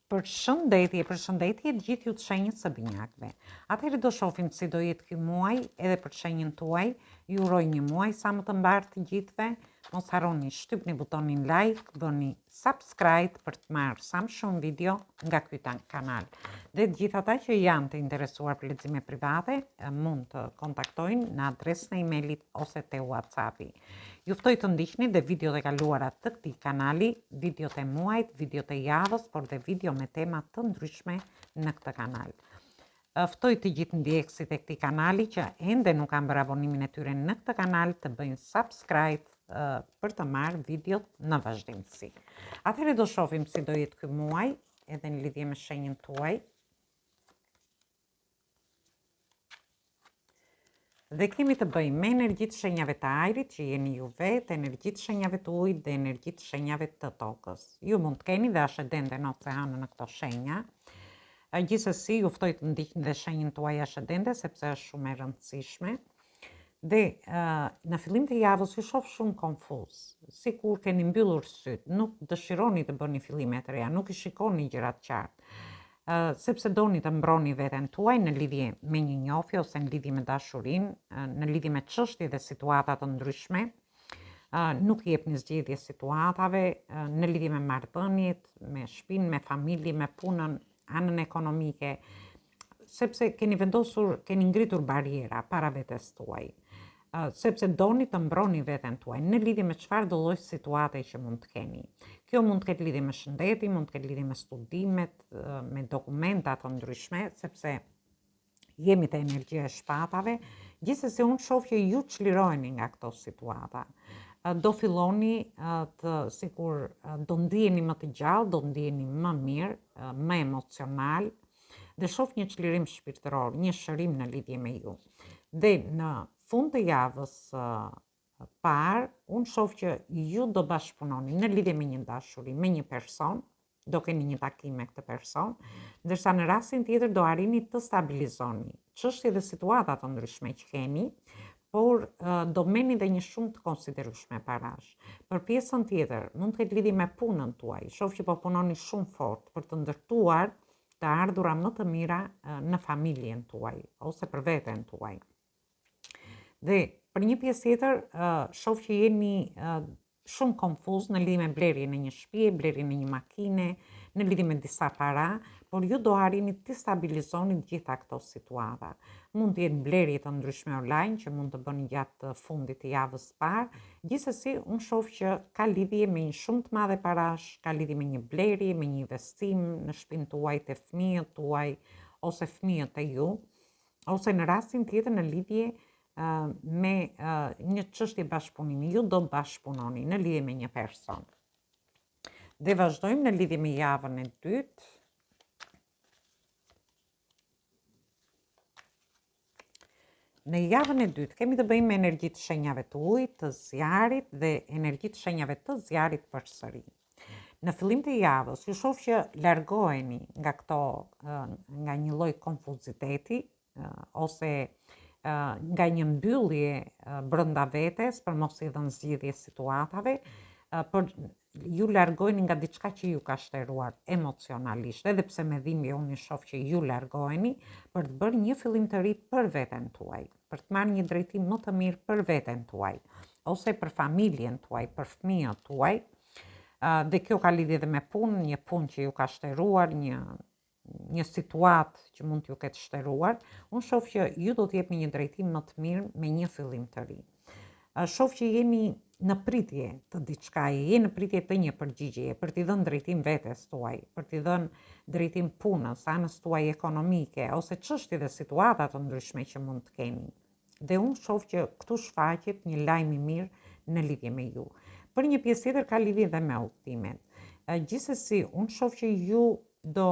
Përshëndetje gjithë ju të shenjës së binjakëve. Atëherë do shohim si do jetë ky muaj edhe për shenjën tuaj. Ju uroj një muaj sa më të mbarë të gjithëve. Mos harroni shtypni butonin like, bëni subscribe për të marrë sa më shumë video nga ky kanal. Dhe të gjithë ata që janë të interesuar për lexime private, mund të kontaktojnë në adresën e emailit ose te WhatsAppi. Juftoj të ndiqni dhe videot e kaluara të këtij kanali, videot e muajit, videot e javës, por dhe video me tema të ndryshme në këtë kanal. Ftoj të gjithë ndjekësit e këtij kanali që ende nuk kanë bërë abonimin e tyre në këtë kanal të bëjnë subscribe për të marrë videot në vazhdimsi. Atëherë do shohim si do jetë ky muaj edhe në lidhje me shenjën tuaj. Dhe kemi të bëjmë me energjitë shenjave të ajrit që jeni ju vetë, energjitë shenjave të ujit dhe energjitë shenjave të tokës. Ju mund të keni dhe ascendente në oceanë në këto shenja. Gjithsesi, ju ftoj të ndiqni dhe shenjën tuaj ascendente sepse është shumë e rëndësishme. Dhe në fillim të javës ju shoh shumë konfuz, sikur keni mbyllur syt, nuk dëshironi të bëni fillime të reja, nuk i shikoni gjërat qartë. Sepse doni të mbroni veten tuaj në lidhje me një njofje ose në lidhje me dashurinë, në lidhje me çështje dhe situata të ndryshme, nuk i jepni zgjedhje situatave, në lidhje me marrëdhëniet, me shtëpinë, me familjen, me punën, anën ekonomike, sepse keni vendosur, keni ngritur bariera para vetes tuaj. Sepse doni të mbroni veten tuaj në lidhje me çfarë do lloj situate që mund të keni. Kjo mund të ketë lidhje me shëndetin, mund të ketë lidhje me studimet, me dokumenta të ndryshme, sepse jemi te energjia e shpatave. Gjithsesi unë shoh që ju çliroheni nga këto situata. Do filloni sikur do ndiheni më të gjallë, do ndiheni më mirë, më emocional, dhe shoh një çlirim shpirtëror, një shërim në lidhje me ju. Dhe në fund të javës parë, unë shoh që ju do bashkëpunoni në lidhje me një dashuri, me një person, do keni një takim me këtë person, ndërsa në rastin tjetër do arrini të stabilizoni çështje dhe situata të ndryshme që keni, por do merrni dhe një shumë të konsiderueshme parash. Për pjesën tjetër, mund të ketë lidhje me punën tuaj. Shoh që po punoni shumë fort për të ndërtuar të ardhura më të mira në familjen tuaj ose për veten tuaj. Dhe për një pjesë tjetër, shoh që jeni shumë konfuz në lidhje me blerjen e një shtëpie, blerjen e një makine, në lidhje me disa para, por ju do arrini të stabilizoni gjitha këto situata. Mund të jenë blerje të ndryshme online që mund të bëni gjatë fundit të javës parë. Gjithsesi, unë shoh që ka lidhje me një shumë të madhe parash, ka lidhje me një blerje, me një investim në shtëpinë tuaj, te fëmijët tuaj ose fëmijët e ju, ose në rastin tjetër në lidhje me një çështje bashkëpunimi. Ju do bashkëpunoni në lidhje me një person. Dhe vazhdojmë në lidhje me javën e dytë. Në javën e dytë kemi të bëjmë me energjitë shenjave të ujit, të zjarit dhe energjitë shenjave të zjarit përsëri. Në fillim të javës ju shoh që largoheni nga këto, nga një lloj konfuziteti ose nga një mbyllje brenda vetes për mos i dhënë zgjidhje situatave, por ju largoheni nga diçka që ju ka shtruar emocionalisht, edhe pse me dhimbje unë shoh që ju largoheni për të bërë një fillim të ri për veten tuaj, për të marrë një drejtim më të mirë për veten tuaj, ose për familjen tuaj, për fëmijët tuaj. Dhe kjo ka lidhje edhe me punën, një punë që ju ka shtruar, një situatë që mund t'ju ketë shtruar. Unë shoh që ju do t'jepni një drejtim më të mirë me një fillim të ri. Shoh që jeni në pritje të diçka, jeni në pritje të një përgjigjeje për t'i dhënë drejtim vetes tuaj, për t'i dhënë drejtim punës, anës tuaj ekonomike, ose çështje dhe situata të ndryshme që mund të keni. Dhe unë shoh që këtu shfaqet një lajm i mirë në lidhje me ju. Për një pjesë tjetër ka lidhje dhe me udhëtimet. Gjithsesi, unë shoh që ju do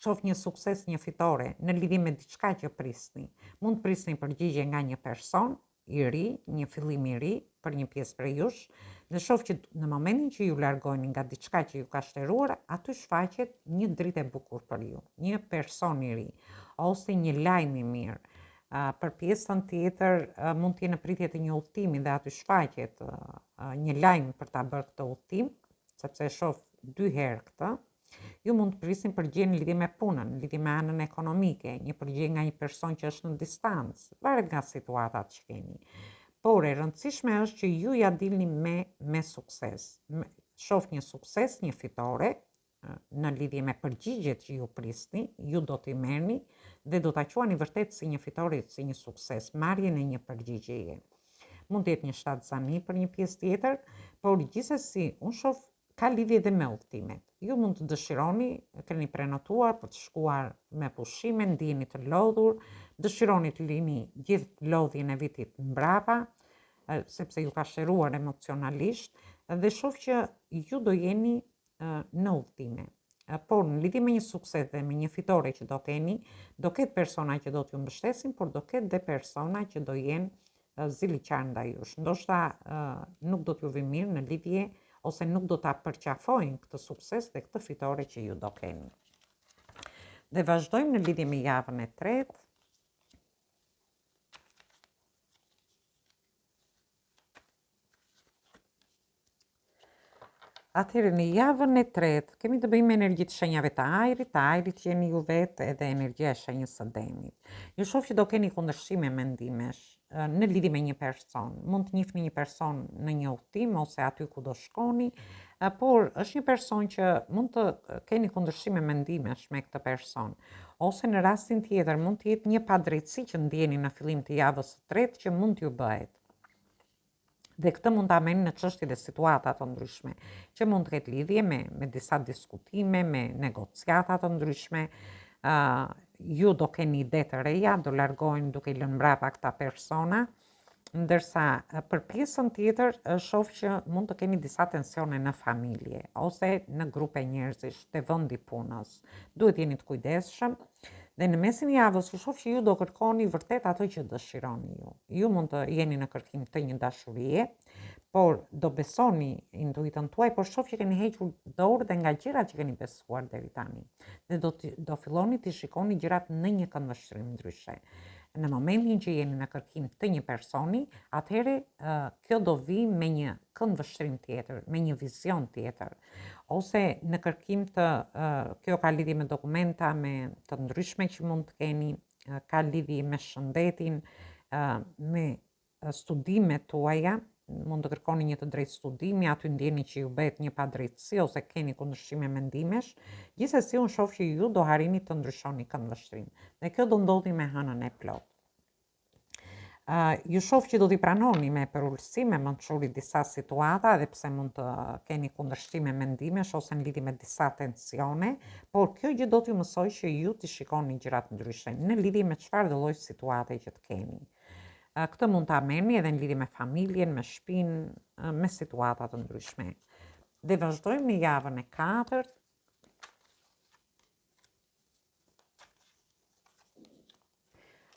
shoh një sukses, një fitore në lidhje me diçka që prisni. Mund të prisni përgjigje nga një person i ri, një fillim i ri për një pjesë prej jush, dhe shoh që në momentin që ju largoheni nga diçka që ju ka shtruar, aty shfaqet një dritë e bukur për ju, një person i ri ose një lajm i mirë. Për pjesën tjetër mund të jenë në pritje të një udhtimi dhe aty shfaqet një lajm për ta bërë këtë udhtim, sepse e shoh 2 herë këtë. Ju mund të prisni përgjigje në lidhje me punën, në lidhje me anën ekonomike, një përgjigje nga një person që është në distancë, varet nga situatat që keni. Por e rëndësishme është që ju ja dilni me sukses. Shoh një sukses, një fitore, në lidhje me përgjigjet që ju prisni, ju do t'i merrni dhe do ta quani vërtet si një fitore, si një sukses, marrjen e një përgjigjeje. Mund të jetë një shtatzani për një pjesë tjetër, por gjithsesi unë shoh ka lidhje edhe me udhëtimet. Ju mund të dëshironi, keni prenotuar për të shkuar me pushime, ndiheni të lodhur, dëshironi të lini gjithë lodhjen e vitit mbrapa, sepse ju ka shëruar emocionalisht, dhe shoh që ju do jeni në udhëtime. Por në lidhje me një sukses dhe me një fitore që do keni, do ketë persona që do t'ju mbështesin, por do ketë dhe persona që do jenë ziliqar ndaj jush. Ndoshta nuk do t'ju vi mirë në lidhje ose nuk do ta përqafojnë këtë sukses dhe këtë fitore që ju do keni. Dhe vazhdojmë në lidhje me javën e tretë. Atëherë në javën e tretë kemi të bëjmë me energjitë shenjave të ajrit që jeni ju vetë edhe energjia e shenjës së demit. Ju shoh që do keni kundërshime mendimesh në lidhje me një person. Mund të njihni një person në një udhtim ose aty ku do shkoni, por është një person që mund të keni kundërshime mendimesh me këtë person. Ose në rastin tjetër mund të jetë një padrejtësi që ndjeni në fillim të javës së tretë që mund t'ju bëhet. Dhe këtë mund të ameni në çështje dhe situata të ndryshme, që mund të ketë lidhje me disa diskutime, me negociata të ndryshme, ju do keni ide të reja, do largohen duke I lënë mbrapa këta persona, ndërsa për pjesën tjetër shoh që mund të keni disa tensione në familje, ose në grupe njerëzish, te vendi punës. Duhet jeni të kujdesshëm. Dhe në mesin e javës ju shoh që ju do kërkoni vërtet ato që dëshironi ju. Ju mund të jeni në kërkim të një dashurie, por do besoni intuitën tuaj, por shoh që keni hequr dorë dhe nga gjërat që keni besuar deri tani. Dhe do filloni të shikoni gjërat në një këndvështrim ndryshe. Në momentin që jeni në kërkim të një personi, atëherë kjo do vi me një këndvështrim tjetër, me një vizion tjetër. Ose në kërkim të, kjo ka lidhje me dokumenta, me të ndryshme që mund të keni, ka lidhje me shëndetin, me studimet tuaja, mund të kërkoni një të drejtë studimi, aty ndjeni që ju bëhet një padrejtësi ose keni kundërshime mendimesh, gjithsesi unë shoh që ju do harrini të ndryshoni këndvështrim. Dhe kjo do ndodhi me hënën e plot. Ju shoh që do t'i pranoni me përullësi, me mençuri disa situata, edhe pse mund të keni kundërshime mendimesh ose në lidhje me disa tensione, por kjo gjë do t'ju mësoj që ju t'i shikoni gjërat ndryshe në lidhje me çfarë do lloj situate që të keni. Këtë mund të ameni edhe në lidhje me familjen, me shtëpinë, me situata të ndryshme. Dhe vazhdojmë në javën e katërt.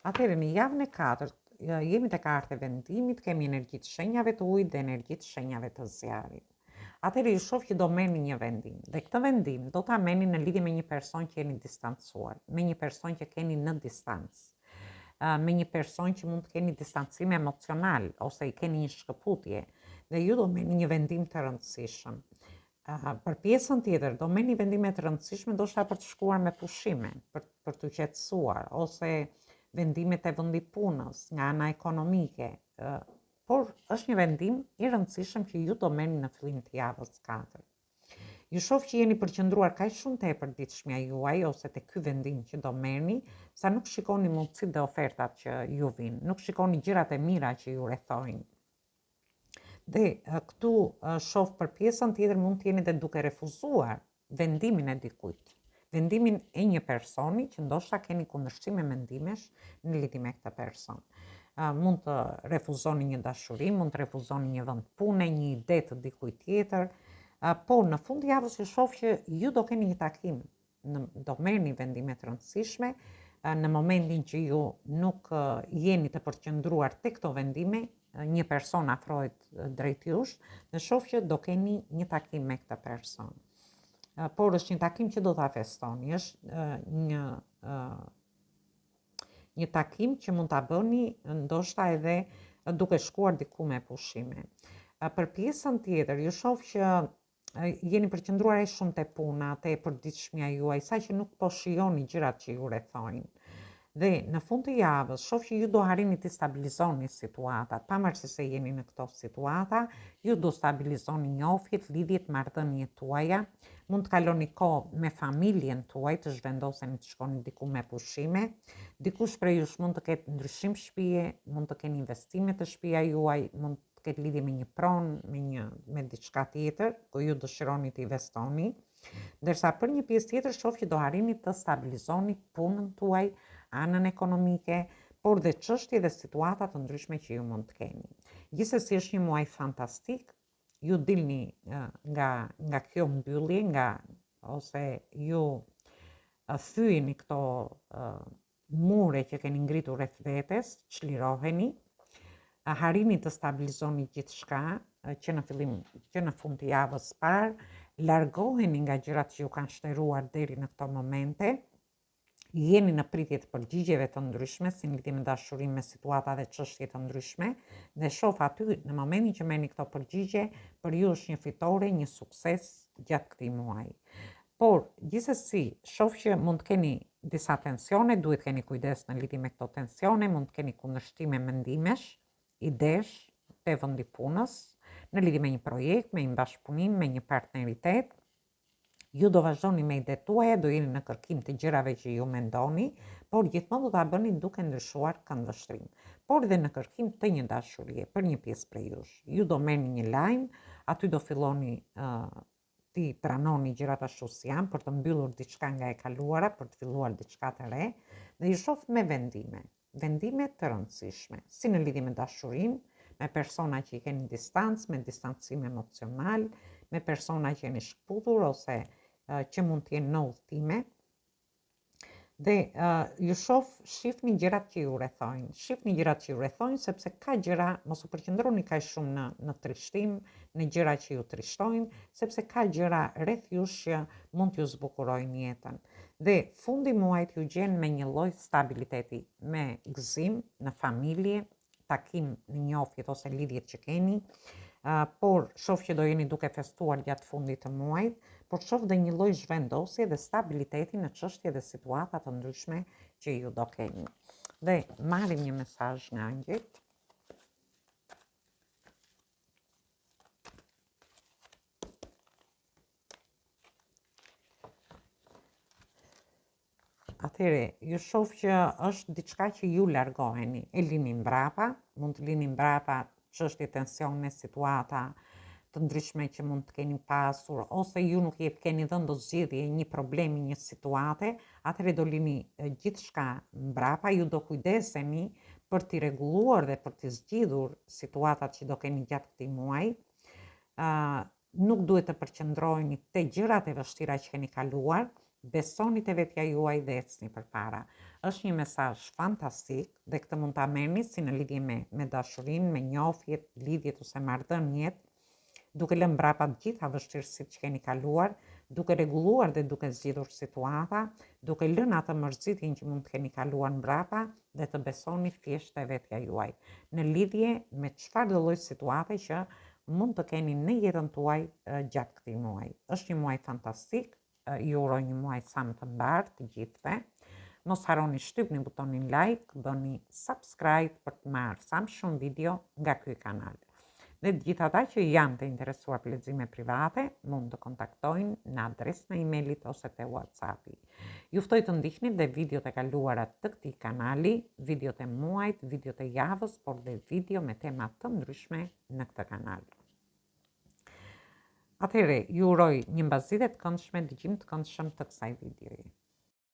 Atëherë në javën e katërt jemi te karta e vendimit, kemi energjitë shenjave të ujit dhe energjitë shenjave të zjarrit. Atëherë ju shoh që do merrni një vendim. Dhe këtë vendim do ta merrni në lidhje me një person që jeni distancuar, me një person që keni në distancë. Me një person që mund të keni distancim emocional ose I keni një shkëputje dhe ju do merrni një vendim të rëndësishëm. Për pjesën tjetër do merrni vendime të rëndësishme ndoshta për të shkuar me pushime, për të qetësuar ose vendimet e vendit punës, nga ana ekonomike. Por është një vendim I rëndësishëm që ju do merrni në fillim të javës 4. Ju shoh që jeni përqendruar kaq shumë tepër ditëshmja juaj ose te ky vendim që do merrni, sa nuk shikoni mundësitë dhe ofertat që ju vijnë, nuk shikoni gjërat e mira që ju rrethojnë. Dhe këtu shoh për pjesën tjetër mund të jeni edhe duke refuzuar vendimin e dikujt, vendimin e një personi që ndoshta keni kundërshime mendimesh në lidhje me këtë person. Mund të refuzoni një dashuri, mund të refuzoni një vend pune, një ide të dikujt tjetër. Po në fund javës ju shoh që ju do keni një takim, do merrni vendime të rëndësishme, në momentin që ju nuk jeni të përqendruar tek këto vendime, një person afrohet drejt jush dhe shoh që do keni një takim me këtë person. Por është një takim që do ta festoni, është një takim që mund ta bëni ndoshta edhe duke shkuar diku me pushime. Për pjesën tjetër ju shoh që jeni përqendruar e shumë te puna, te përditshmja juaj, sa që nuk po shijoni gjërat që ju rrethojnë. Dhe në fund të javës, shoh që ju do harrini të stabilizoni situatat, pavarësisht se jeni në këto situata, ju do stabilizoni njofjet, lidhjet, marrëdhëniet tuaja, mund të kaloni kohë me familjen tuaj, të zhvendoseni të shkoni diku me pushime, dikush prej jush mund të ketë ndryshim shtëpie, mund të keni investime të shtëpia juaj, mund të ketë lidhje me një pronë, me diçka tjetër, ku ju dëshironi të investoni, ndërsa për një pjesë tjetër shoh që do harrini të stabilizoni punën tuaj, anën ekonomike, por dhe çështje dhe situata të ndryshme që ju mund të keni. Gjithsesi është një muaj fantastik, ju dilni nga kjo mbyllje, ose ju thyeni këto mure që keni ngritur rreth vetes, çliroheni, harrini të stabilizoni gjithçka që në fund të javës parë, largoheni nga gjërat që ju kanë shtëruar deri në këto momente, jeni në pritje të përgjigjeve të ndryshme, si në lidhje me dashurinë, me situata dhe çështje të ndryshme, dhe shoh aty në momentin që merrni këto përgjigje, për ju është një fitore, një sukses gjatë këtij muaji. Por gjithsesi, shoh që mund të keni disa tensione, duhet keni kujdes në lidhje me këto tensione, mund të keni kundërshtime mendimesh, idesh te vendi punës, në lidhje me një projekt, me një bashkëpunim, me një partneritet. Ju do vazhdoni me idetë tuaja, do jeni në kërkim të gjërave që ju mendoni, por gjithmonë do ta bëni duke ndryshuar këndvështrim. Por dhe në kërkim të një dashurie për një pjesë prej jush. Ju do merrni një lajm, aty do filloni ti pranoni gjërat ashtu si janë për të mbyllur diçka nga e kaluara, për të filluar diçka të re, dhe ju shoh me vendime të rëndësishme, si në lidhje me dashurinë, me persona që i keni distancë, me distancim emocional, me persona që jeni shkputur ose që mund të jenë në udhëtime, dhe ju shifni gjërat që ju rrethojnë, sepse ka gjëra, mos u përqendroni kaq shumë në trishtim, në gjëra që ju trishtojnë, sepse ka gjëra rreth jush që mund t'ju zbukurojnë jetën. Dhe fundi muajit ju gjen me një lloj stabiliteti, me gëzim në familje, takim në njofjet ose lidhjet që keni, por shoh që do jeni duke festuar gjatë fundit të muajit, por shoh dhe një lloj zhvendosje dhe stabiliteti në çështje dhe situata të ndryshme që ju do keni. Dhe marrim një mesazh nga angjëjt. Atëre, ju shoh që është diçka që ju largoheni, e lini mbrapa, mund të lini mbrapa çështje tensione, situata të ndryshme që mund të keni pasur, ose ju nuk keni dhënë do zgjidhje një problemi, një situate, atëre do lini gjithçka mbrapa, ju do kujdeseni për t'i rregulluar dhe për t'i zgjidhur situatat që do keni gjatë këtij muaji. Nuk duhet të përqendroheni te gjërat e vështira që keni kaluar, besoni te vetja juaj dhe ecni përpara. Është një mesazh fantastik dhe këtë mund ta merrni si në lidhje me dashurinë, me njofjet, lidhjet ose marrëdhëniet, duke lënë mbrapa të gjitha vështirësitë që keni kaluar, duke rregulluar dhe duke zgjidhur situata, duke lënë atë mërzitjen që mund të keni kaluar mbrapa dhe të besoni thjesht te vetja juaj, në lidhje me çfarë do lloj situate që mund të keni në jetën tuaj gjatë këtij muaji. Është një muaj fantastik. Ju uroj një muaj sa më të mbar të gjithëve. Mos harroni shtypni butonin like, bëni subscribe për të marrë sa më shumë video nga ky kanal. Dhe të gjithë ata që janë të interesuar për lexime private, mund të kontaktojnë në adresën e emailit ose te WhatsAppi. Ju ftoj të ndiqni dhe videot e kaluara të këtij kanali, videot e muajit, videot e javës, por dhe video me tema të ndryshme në këtë kanal. Atëherë, ju uroj një mbasdite të këndshme, dëgjim të këndshëm të kësaj videoje.